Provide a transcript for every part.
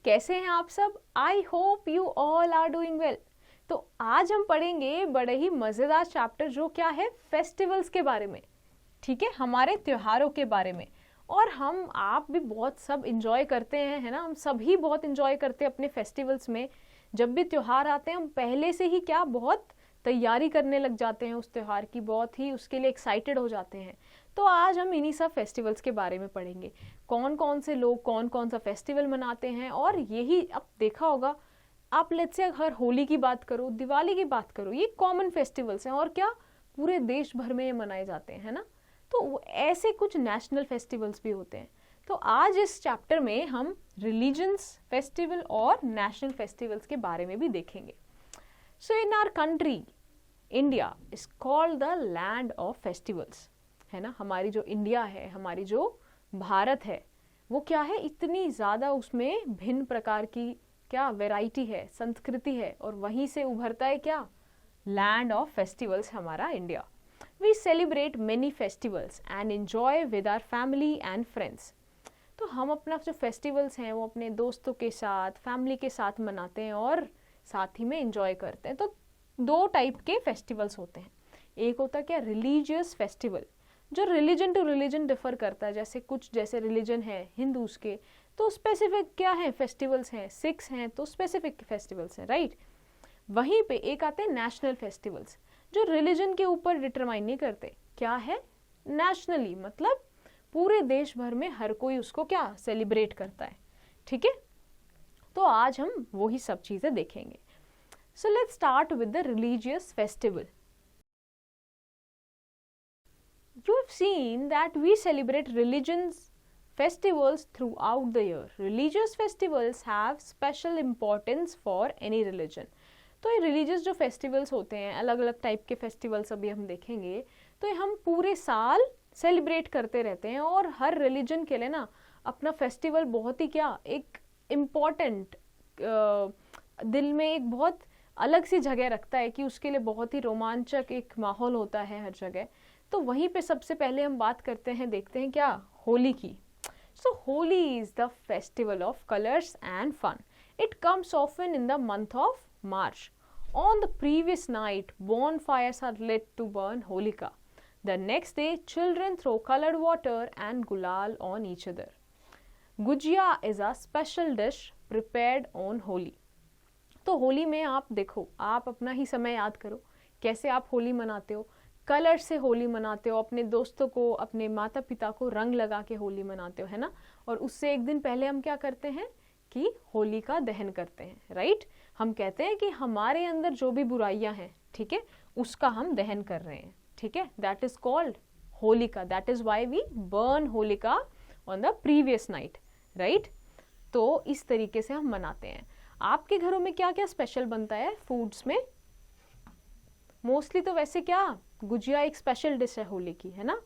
कैसे हैं आप सब? I hope you all are doing well. तो आज हम पढ़ेंगे बड़े ही मज़ेदार चैप्टर जो क्या है, फेस्टिवल्स के बारे में। ठीक है, हमारे त्योहारों के बारे में। और हम आप भी बहुत सब इंजॉय करते हैं, है ना? हम सभी बहुत इंजॉय करते हैं अपने फेस्टिवल्स में। जब भी त्योहार आते हैं हम पहले से ही क्या बहुत तैयारी करने लग जाते हैं उस त्योहार की, बहुत ही उसके लिए एक्साइटेड हो जाते हैं। तो आज हम इन्हीं सब फेस्टिवल्स के बारे में पढ़ेंगे, कौन कौन से लोग कौन कौन सा फेस्टिवल मनाते हैं। और यही अब देखा होगा आप, लेट्स से अगर होली की बात करो, दिवाली की बात करो, ये कॉमन फेस्टिवल्स हैं और क्या पूरे देश भर में ये मनाए जाते हैं, है ना? तो ऐसे कुछ नेशनल फेस्टिवल्स भी होते हैं। तो आज इस चैप्टर में हम रिलीजन्स फेस्टिवल और नेशनल फेस्टिवल्स के बारे में भी देखेंगे। So in our country India is called the land of festivals, है ना? हमारी जो इंडिया है, हमारी जो भारत है, वो क्या है, इतनी ज़्यादा उसमें भिन्न प्रकार की क्या वैरायटी है, संस्कृति है, और वहीं से उभरता है क्या, लैंड ऑफ फेस्टिवल्स हमारा India. We celebrate many festivals and enjoy with our family and friends. तो हम अपना जो फेस्टिवल्स हैं वो अपने दोस्तों के साथ, फैमिली के साथ मनाते हैं और साथ ही में एंजॉय करते हैं। तो दो टाइप के फेस्टिवल्स होते हैं। एक होता है क्या, रिलीजियस फेस्टिवल, जो रिलीजन टू रिलीजन डिफर करता है। जैसे कुछ जैसे रिलीजन है हिंदूज के, तो स्पेसिफिक क्या है फेस्टिवल्स हैं, सिख्स हैं तो स्पेसिफिक फेस्टिवल्स हैं, राइट? वहीं पे एक आते हैं नेशनल फेस्टिवल्स, जो रिलीजन के ऊपर डिटरमाइन नहीं करते, क्या है, नेशनली, मतलब पूरे देश भर में हर कोई उसको क्या सेलिब्रेट करता है। ठीक है, तो आज हम वही सब चीजें देखेंगे। So let's start with the religious festival. You have seen that we celebrate religions festivals throughout the year. Religious festivals have special importance for any religion. तो ये religious जो festivals होते हैं, अलग अलग टाइप के festivals अभी हम देखेंगे, तो ये हम पूरे साल सेलिब्रेट करते रहते हैं। और हर रिलीजन के लिए ना अपना फेस्टिवल बहुत ही क्या, एक इम्पॉर्टेंट, दिल में एक बहुत अलग सी जगह रखता है कि उसके लिए बहुत ही रोमांचक एक माहौल होता है हर जगह। तो वहीं पे सबसे पहले हम बात करते हैं, देखते हैं क्या, होली की। So Holi is the festival of colours and fun. It comes often in the month of March. On the previous night, bonfires are lit to burn Holika. The next day, children throw colored water and gulal on each other. Gujia is a special dish prepared on Holi. तो होली में आप देखो, आप अपना ही समय याद करो, कैसे आप होली मनाते हो। कलर से होली मनाते हो, अपने दोस्तों को, अपने माता पिता को रंग लगा के होली मनाते हो, है ना? और उससे एक दिन पहले हम क्या करते हैं कि होली का दहन करते हैं, राइट? हम कहते हैं कि हमारे अंदर जो भी बुराइयां हैं, ठीक है, उसका हम दहन कर रहे हैं, ठीक है, that is called Holika. That is why we burn Holika on the previous night, right? तो इस तरीके से हम मनाते हैं। आपके घरों में क्या क्या स्पेशल बनता है फूड्स में? मोस्टली तो वैसे क्या, गुजिया एक स्पेशल डिश है होली की, है ना?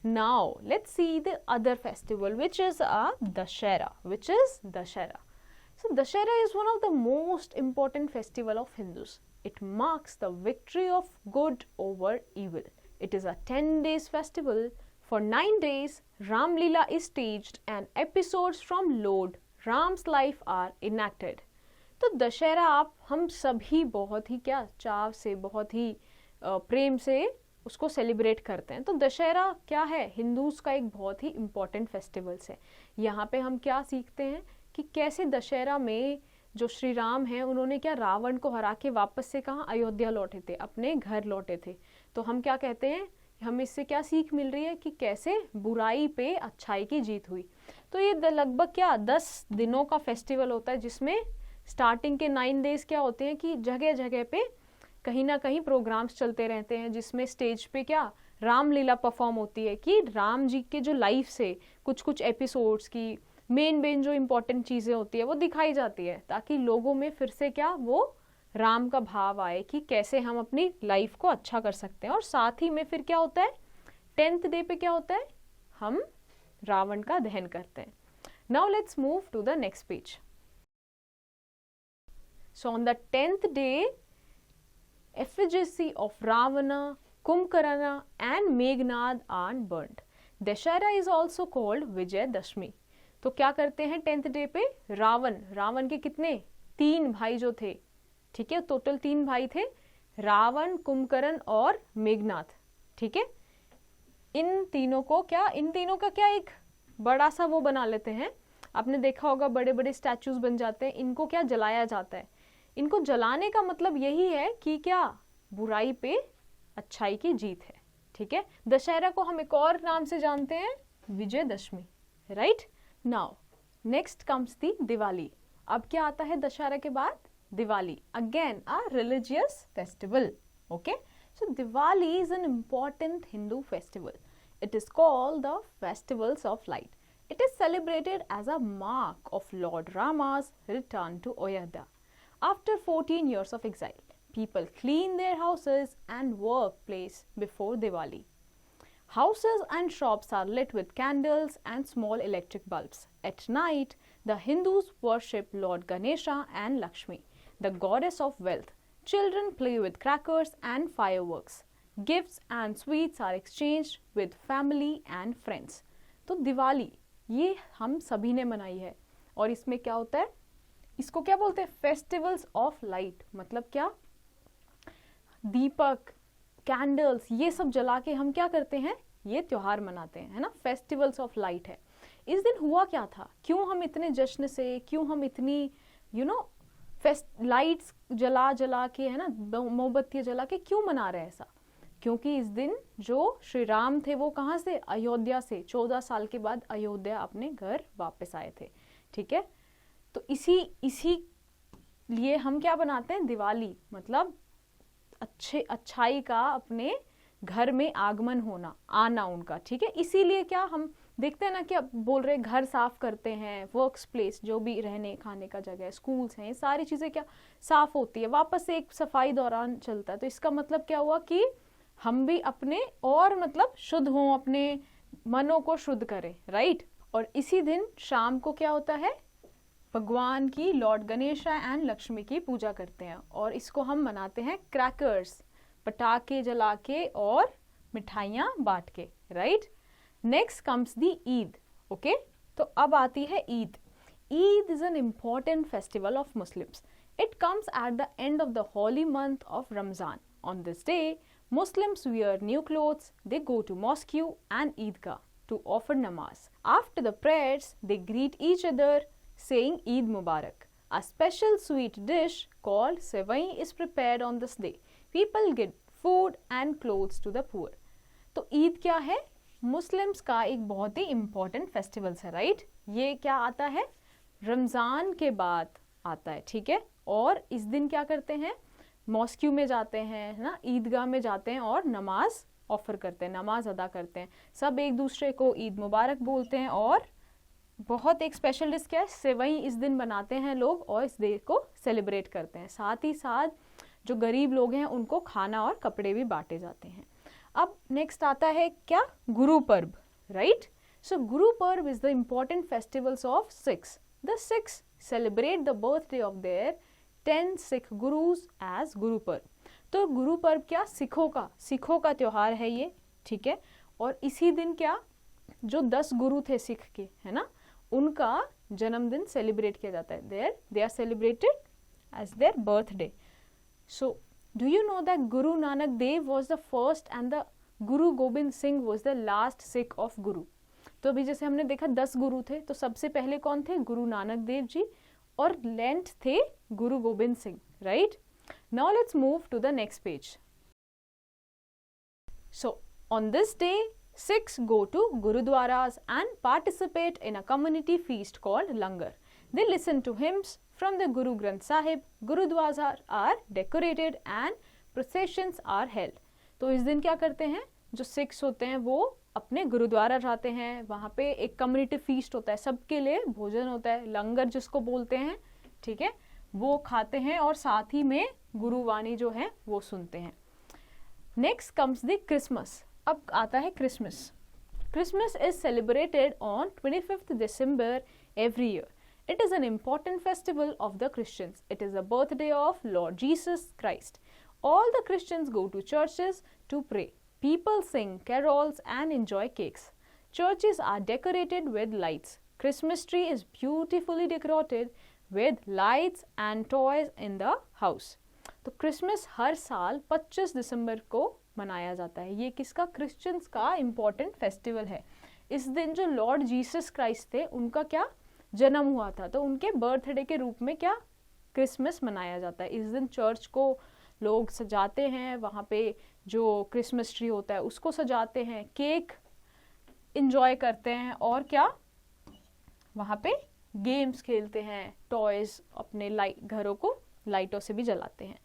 Now let's see the other festival which is Dussehra. Which is Dussehra? So Dashera is one of the most important festival of Hindus. It marks the victory of good over evil. It is a 10 days festival. For 9 days, Ram Leela is staged and episodes from Lord Ram's life are enacted. तो दशहरा आप हम सभी बहुत ही क्या चाव से, बहुत ही प्रेम से उसको सेलिब्रेट करते हैं। तो दशहरा क्या है, हिंदूज का एक बहुत ही इम्पोर्टेंट फेस्टिवल्स है। यहाँ पे हम क्या सीखते हैं कि कैसे दशहरा में जो श्री राम हैं उन्होंने क्या रावण को हरा के वापस से कहाँ, अयोध्या लौटे थे, अपने घर लौटे थे। तो हम क्या कहते हैं, हमें इससे क्या सीख मिल रही है कि कैसे बुराई पे अच्छाई की जीत हुई। तो ये लगभग क्या 10 दिनों का फेस्टिवल होता है, जिसमें स्टार्टिंग के 9 डेज क्या होते हैं कि जगह जगह पे कहीं ना कहीं प्रोग्राम्स चलते रहते हैं, जिसमें स्टेज पे क्या रामलीला परफॉर्म होती है कि राम जी के जो लाइफ से कुछ कुछ एपिसोड्स की मेन जो इम्पोर्टेंट चीज़ें होती है वो दिखाई जाती है, ताकि लोगों में फिर से क्या वो राम का भाव आए कि कैसे हम अपनी लाइफ को अच्छा कर सकते हैं। और साथ ही में फिर क्या होता है, 10th डे पे क्या होता है, हम रावण का दहन करते हैं। Now let's move to the next page. So on the 10th day, effigy of Ravana, Kumbhakarna and Meghnad are burnt. Dashera is also called Vijayadashmi. तो क्या करते हैं 10th डे पे? रावण के कितने? 3 भाई जो थे, ठीक है, टोटल 3 भाई थे, रावण, कुंभकर्ण और मेघनाथ, ठीक है। इन तीनों का क्या एक बड़ा सा वो बना लेते हैं। आपने देखा होगा बड़े बड़े स्टैचूज बन जाते हैं, इनको क्या जलाया जाता है। इनको जलाने का मतलब यही है कि क्या, बुराई पे अच्छाई की जीत है, ठीक है। दशहरा को हम एक और नाम से जानते हैं, Vijayadashami, right. Now next comes the Diwali. अब क्या आता है दशहरा के बाद? Diwali, again a religious festival, okay. So Diwali is an important Hindu festival. It is called the Festivals of Light. It is celebrated as a mark of Lord Rama's return to Ayodhya. After 14 years of exile, people clean their houses and workplace before Diwali. Houses and shops are lit with candles and small electric bulbs. At night, the Hindus worship Lord Ganesha and Lakshmi, the goddess of wealth. Children play with crackers and fireworks. Gifts and sweets are exchanged with family and friends. तो दिवाली ये हम सभी ने मनाई है, और इसमें क्या होता है, इसको क्या बोलते हैं? Festivals of light. मतलब क्या, दीपक, कैंडल्स, ये सब जला के हम क्या करते हैं? ये त्योहार मनाते हैं, है ना। फेस्टिवल्स ऑफ लाइट है। इस दिन हुआ क्या था? क्यों हम इतने जश्न से, क्यों हम इतनी लाइट्स जला के, है ना, मोमबत्तियां जला के क्यों मना रहे हैं ऐसा? क्योंकि इस दिन जो श्री राम थे वो कहाँ से? अयोध्या से 14 साल के बाद अयोध्या अपने घर वापस आए थे, ठीक है। तो इसी लिए हम क्या बनाते हैं? दिवाली, मतलब अच्छाई का अपने घर में आगमन होना, आना उनका, ठीक है। इसीलिए क्या हम देखते हैं ना कि अब बोल रहे घर साफ करते हैं, वर्क्स प्लेस जो भी रहने खाने का जगह, स्कूल्स हैं, सारी चीज़ें क्या साफ होती है, वापस से एक सफाई दौरान चलता है। तो इसका मतलब क्या हुआ कि हम भी अपने और मतलब शुद्ध हों, अपने मनों को शुद्ध करें, राइट। और इसी दिन शाम को क्या होता है? भगवान की, लॉर्ड गणेशा एंड लक्ष्मी की पूजा करते हैं, और इसको हम मनाते हैं क्रैकर्स, पटाखे जला के और मिठाइयाँ बांट के, right. Next comes the Eid, okay. तो अब आती है Eid. Eid is an important festival of Muslims. It comes at the end of the Holi month of Ramzan. On this day, Muslims wear new clothes, they go to mosque and Eidgah to offer namaz. After the prayers, they greet each other saying Eid Mubarak. A special sweet dish called sevai is prepared on this day. People give food and clothes to the poor. तो ईद क्या है? Muslims का एक बहुत ही important festival है, right. ये क्या आता है? रमज़ान के बाद आता है, ठीक है। और इस दिन क्या करते हैं? मॉस्क्यू में जाते हैं, है ना, ईदगाह में जाते हैं और नमाज ऑफर करते हैं, नमाज अदा करते हैं। सब एक दूसरे को ईद मुबारक बोलते हैं, और बहुत एक स्पेशल डिश क्या है? सेवई इस दिन बनाते हैं लोग और इस डे को सेलिब्रेट करते हैं। साथ ही साथ जो गरीब लोग हैं उनको खाना और कपड़े भी बांटे जाते हैं। अब नेक्स्ट आता है क्या? Guru Parv, right. So Guru Parv is the important festivals of Sikhs. The Sikhs celebrate the birthday of their 10 Sikh gurus as Guru Parv. तो गुरु पर्व क्या? सिखों का त्योहार है ये, ठीक है। और इसी दिन क्या, जो 10 गुरु थे सिख के, है ना, उनका जन्मदिन सेलिब्रेट किया जाता है. They are celebrated as their birthday. So do you know that Guru Nanak Dev was the first and the Guru Gobind Singh was the last Sikh of Guru. तो अभी जैसे हमने देखा 10 गुरु थे, तो सबसे पहले कौन थे? गुरु नानक देव जी, और लेंथ थे Guru Gobind Singh, right. Now let's move to the next page. So on this day, Sikhs go to Gurudwaras and participate in a community feast called Langar. They listen to hymns from the Guru Granth Sahib. Gurudwaras are decorated and processions are held. तो इस दिन क्या करते हैं? जो Sikhs होते हैं वो अपने गुरुद्वारा जाते हैं, वहाँ पे एक कम्युनिटी फीस्ट होता है, सबके लिए भोजन होता है, लंगर जिसको बोलते हैं, ठीक है, वो खाते हैं और साथ ही में गुरुवाणी जो है वो सुनते हैं. Next comes the Christmas. अब आता है Christmas. Christmas is celebrated on 25th December every year. It is an important festival of the Christians. It is the birthday of Lord Jesus Christ. All the Christians go to churches to pray. People sing carols and enjoy cakes. Churches are decorated with lights. Christmas tree is beautifully decorated with lights and toys in the house. तो Christmas हर साल 25 दिसंबर को मनाया जाता है. ये किसका? Christians का important festival है. इस दिन जो लॉर्ड जीसस क्राइस्ट थे उनका क्या जन्म हुआ था, तो उनके बर्थडे के रूप में क्या क्रिसमस मनाया जाता है. इस दिन चर्च को लोग सजाते हैं, वहाँ पे जो क्रिसमस ट्री होता है उसको सजाते हैं, केक इंजॉय करते हैं और क्या वहाँ पे गेम्स खेलते हैं, टॉयज अपने घरों को लाइटों से भी जलाते हैं.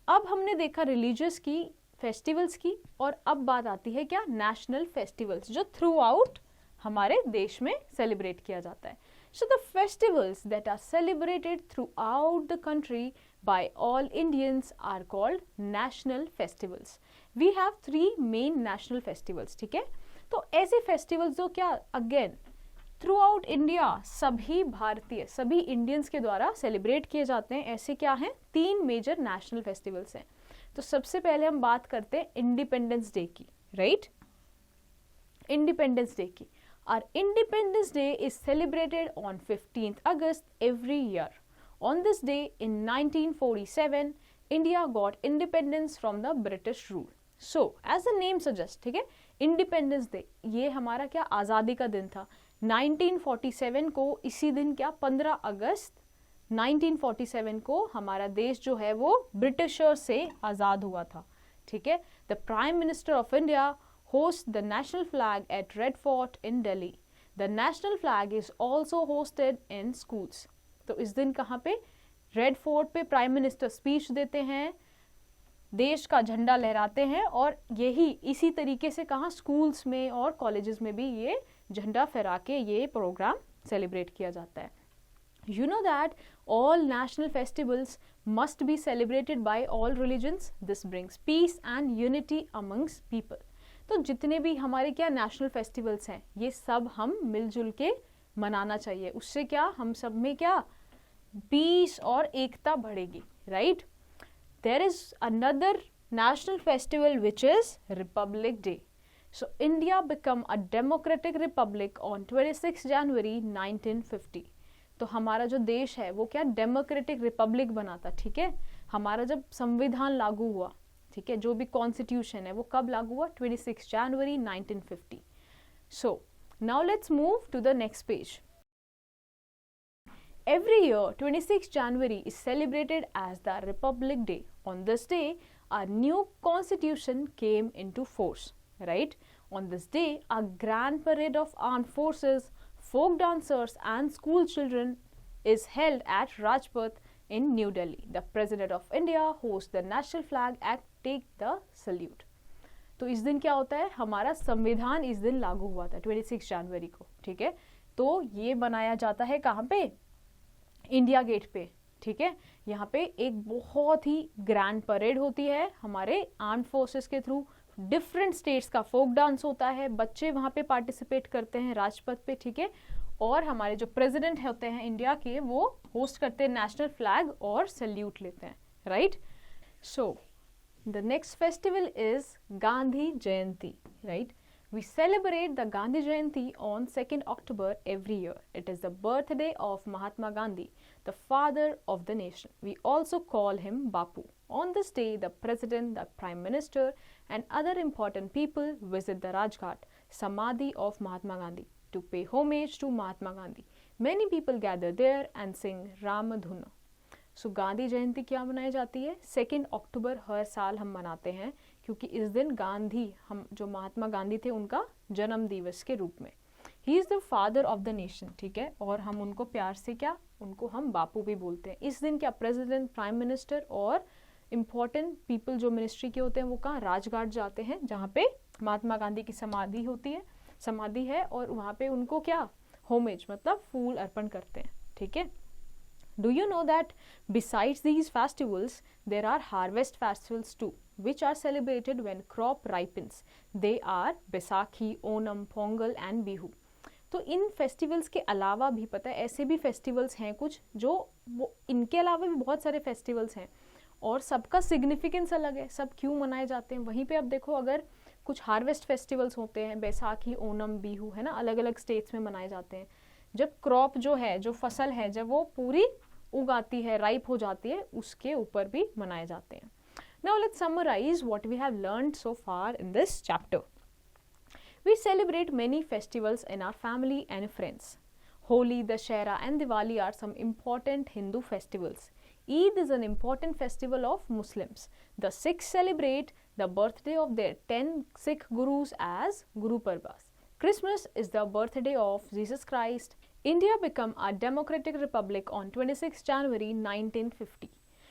अब हमने देखा रिलीजियस की, फेस्टिवल्स की, और अब बात आती है क्या नेशनल फेस्टिवल्स जो थ्रू आउट हमारे देश में सेलिब्रेट किया जाता है. So the festivals that are celebrated throughout the country by all Indians are called national festivals. We have 3 main national festivals. ठीक है, तो ऐसे festivals जो क्या अगेन थ्रू आउट इंडिया सभी भारतीय, सभी इंडियंस के द्वारा सेलिब्रेट किए जाते हैं. ऐसे क्या हैं? 3 मेजर नेशनल फेस्टिवल्स हैं. तो सबसे पहले हम बात करते हैं इंडिपेंडेंस डे की. राइट, इंडिपेंडेंस डे की. Our Independence Day is celebrated on 15th August every year. On this day in 1947, India got independence from the British rule. So, as the name suggests, ठीक है, Independence Day ये हमारा क्या आज़ादी का दिन था. 1947 को इसी दिन क्या 15 अगस्त 1947 को हमारा देश जो है वो ब्रिटिशर से आज़ाद हुआ था. ठीक है, the prime minister of India host the national flag at Red Fort in Delhi. The national flag is also hosted in schools. तो इस दिन कहाँ पे रेड फोर्ट पे प्राइम मिनिस्टर स्पीच देते हैं, देश का झंडा लहराते हैं, और यही इसी तरीके से कहाँ स्कूल्स में और कॉलेजेस में भी ये झंडा फहरा के ये प्रोग्राम सेलिब्रेट किया जाता है. You know that all national festivals must be celebrated by all religions. This brings peace and unity amongst people. तो जितने भी हमारे क्या नेशनल फेस्टिवल्स हैं ये सब हम मिलजुल के मनाना चाहिए. उससे क्या हम सब में क्या पीस और एकता बढ़ेगी. Right, there is another national festival which is Republic Day. So India become a democratic republic on 26 जनवरी 1950. तो हमारा जो देश है वो क्या डेमोक्रेटिक रिपब्लिक बना था. ठीक है, हमारा जब संविधान लागू हुआ, ठीक है, जो भी कॉन्स्टिट्यूशन है वो कब लागू हुआ? 26 जनवरी 1950. So now let's move to the next page. Every year 26 January is celebrated as the Republic Day. On this day a new constitution came into force. Right, on this day a grand parade of armed forces, folk dancers and school children is held at Rajpath in New Delhi. The President of India hosts the national flag and take the salute. तो इस दिन क्या होता है? हमारा संविधान इस दिन लागू हुआ था 26 जनवरी को. ठीक है, तो ये बनाया जाता है कहाँ पे? इंडिया गेट पे. ठीक है, यहाँ पे एक बहुत ही ग्रैंड परेड होती है हमारे आर्म्ड फोर्सेस के थ्रू. डिफरेंट स्टेट्स का फोक डांस होता है, बच्चे वहाँ पे पार्टिसिपेट करते हैं राजपथ पे. ठीक है, और हमारे जो प्रेसिडेंट होते हैं इंडिया के वो होस्ट करते हैं नेशनल फ्लैग और सैल्यूट लेते हैं. Right, so the next festival is Gandhi Jayanti. Right, we celebrate the Gandhi Jayanti on 2nd October every year. It is the birthday of Mahatma Gandhi, the father of the nation. We also call him Bapu. On this day the president, the prime minister and other important people visit the Rajghat, Samadhi of Mahatma Gandhi, to pay homage to Mahatma Gandhi. Many people gather there and sing Ramadhuna. सो गांधी जयंती क्या मनाई जाती है? 2 अक्टूबर हर साल हम मनाते हैं क्योंकि इस दिन गांधी, हम जो महात्मा गांधी थे उनका जन्म दिवस के रूप में. He is the father of the nation. ठीक है, और हम उनको प्यार से क्या, उनको हम बापू भी बोलते हैं. इस दिन क्या प्रेसिडेंट, प्राइम मिनिस्टर और इम्पॉर्टेंट पीपल जो मिनिस्ट्री के होते हैं वो कहाँ? राजघाट जाते हैं जहाँ पे महात्मा गांधी की समाधि होती है, समाधि है, और वहाँ पे उनको क्या होमेज मतलब फूल अर्पण करते हैं. ठीक है, do you know that besides these festivals there are harvest festivals too which are celebrated when crop ripens? They are Baisakhi, Onam, Pongal and Bihu. तो इन फेस्टिवल्स के अलावा भी पता है ऐसे भी फेस्टिवल्स हैं कुछ जो वो, इनके अलावा भी बहुत सारे फेस्टिवल्स हैं और सबका सिग्निफिकेंस अलग है, सब क्यों मनाए जाते हैं. वहीं पे अब देखो, अगर कुछ हार्वेस्ट फेस्टिवल्स होते हैं, बैसाखी, ओनम, बिहू, है ना, अलग अलग स्टेट्स में मनाए जाते हैं. जब क्रॉप जो है, जो फसल है, जब वो पूरी उगाती है, राइप हो जाती है, उसके ऊपर भी मनाए जाते हैं. Now let's summarize what we have learned so far in this chapter. We celebrate many festivals in our family and friends. Holi, Dashera and Diwali are some important Hindu festivals. Eid is an important festival of Muslims. The Sikhs celebrate the birthday of their 10 Sikh Gurus as Guru Parbas. Christmas is the birthday of Jesus Christ. India became a democratic republic on 26 January 1950.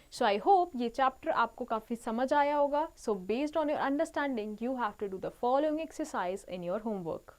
So I hope ये chapter आपको काफ़ी समझ आया होगा. So based on your understanding, you have to do the following exercise in your homework.